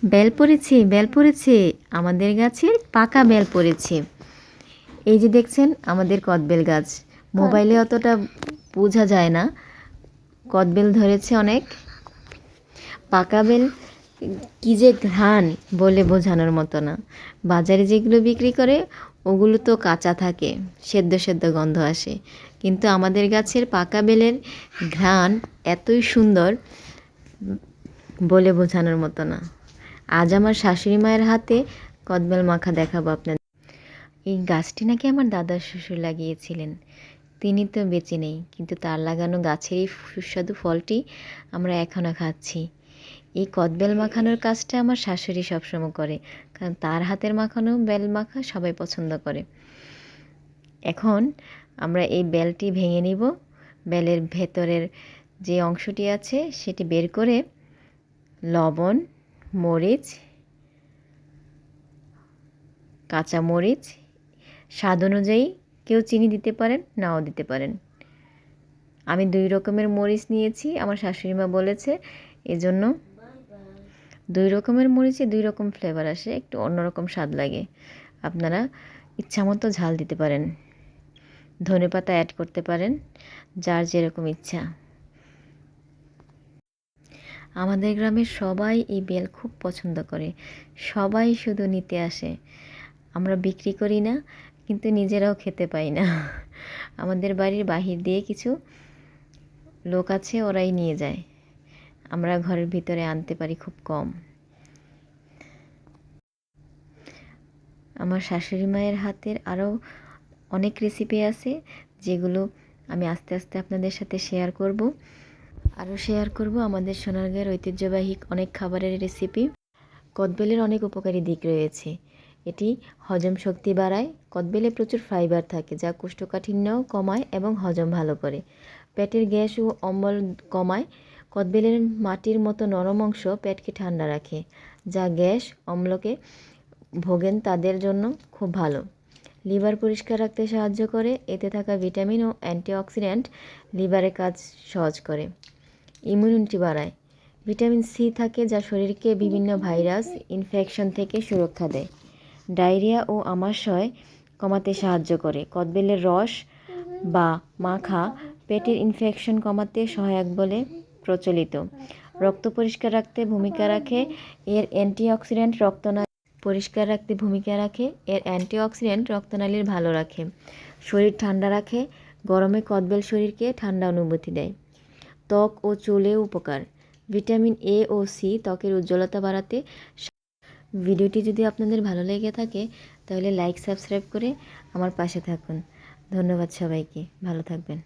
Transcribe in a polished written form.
Bell পড়েছে, bell পড়েছে, আমাদের গাছের পাকা বেল পড়েছে। এই যে দেখছেন আমাদের কদবেল গাছ, মোবাইলে অতটা বোঝা যায় না। কদবেল ধরেছে অনেক, পাকা বেল কী যে ঘ্রাণ বলে বোঝানোর মতো না। বাজারে যেগুলো বিক্রি করে ওগুলো তো কাঁচা থাকে, সেদ্ধ সেদ্ধ গন্ধ আসে, কিন্তু আমাদের গাছের পাকা বেলের ঘ্রাণ এতই সুন্দর বলে বোঝানোর মতো না। আজ আমার শাশুড়ি মায়ের হাতে কদবেল মাখা দেখাবো আপনাদের। এই গাছটি নাকি আমার দাদা শ্বশুর লাগিয়েছিলেন, তিনি তো বেঁচে নেই, কিন্তু তার লাগানো গাছের এই সুস্বাদু ফলটি আমরা এখনও খাচ্ছি। এই কদবেল মাখানোর কাজটা আমার শাশুড়ি সবসময় করে, কারণ তার হাতের মাখানো বেল মাখা সবাই পছন্দ করে। এখন আমরা এই বেলটি ভেঙে নিব, বেলের ভেতরের যে অংশটি আছে সেটি বের করে লবণ, মরিচ, কাঁচা মরিচ, স্বাদ অনুযায়ী কেউ চিনি দিতে পারেন, নাও দিতে পারেন। আমি 2 রকমের মরিচ নিয়েছি, আমার শাশুড়ি মা বলেছে, এজন্য 2 রকমের মরিচে 2 রকম ফ্লেভার আসে, একটু অন্যরকম স্বাদ লাগে। আপনারা ইচ্ছামতো ঝাল দিতে পারেন, ধনেপাতা অ্যাড করতে পারেন, যার যেরকম ইচ্ছা। আমাদের গ্রামের সবাই এই বেল খুব পছন্দ করে, সবাই শুধু নিতে আসে। আমরা বিক্রি করি না, কিন্তু নিজেরাও খেতে পাই না। আমাদের বাড়ির বাহির দিয়ে কিছু লোক আছে, ওরাই নিয়ে যায়, আমরা ঘরের ভিতরে আনতে পারি খুব কম। আমার শাশুড়ি মায়ের হাতের আরও অনেক রেসিপি আছে, যেগুলো আমি আস্তে আস্তে আপনাদের সাথে শেয়ার করব। আরও শেয়ার করব আমাদের সোনারগাঁয়ের ঐতিহ্যবাহী অনেক খাবারের রেসিপি। কদবেলের অনেক উপকারী দিক রয়েছে, এটি হজম শক্তি বাড়ায়। কদবেলে প্রচুর ফাইবার থাকে, যা কোষ্ঠকাঠিন্য কমায় এবং হজম ভালো করে। পেটের গ্যাস ও অম্বল কমায়। কদবেলের মাটির মতো নরম অংশ পেটকে ঠান্ডা রাখে, যা গ্যাস অম্লকে ভোগেন তাদের জন্য খুব ভালো। লিভার পরিষ্কার রাখতে সাহায্য করে, এতে থাকা ভিটামিন ও অ্যান্টিঅক্সিডেন্ট লিভারের কাজ সহজ করে। ইমিউনিটি বাড়ায়। ভিটামিন সি থাকে, যা শরীরকে বিভিন্ন ভাইরাস ইনফেকশন থেকে সুরক্ষা দেয়। ডায়রিয়া ও আমাশয় কমাতে সাহায্য করে। কদবেলের রস বা মাখা পেটের ইনফেকশন কমাতে সহায়ক বলে প্রচলিত। রক্ত পরিষ্কার রাখতে ভূমিকা রাখে, এর অ্যান্টিঅক্সিডেন্ট রক্তনালীর ভালো রাখে। শরীর ঠান্ডা রাখে, গরমে কদবেল শরীরকে ঠান্ডা অনুভূতি দেয়। ত্বক ও চুলে উপকার। ভিটামিন এ ও সি ত্বকের উজ্জ্বলতা বাড়াতে। ভিডিওটি যদি আপনাদের ভালো লেগে থাকে তাহলে লাইক সাবস্ক্রাইব করে আমার পাশে থাকুন। ধন্যবাদ সবাইকে, ভালো থাকবেন।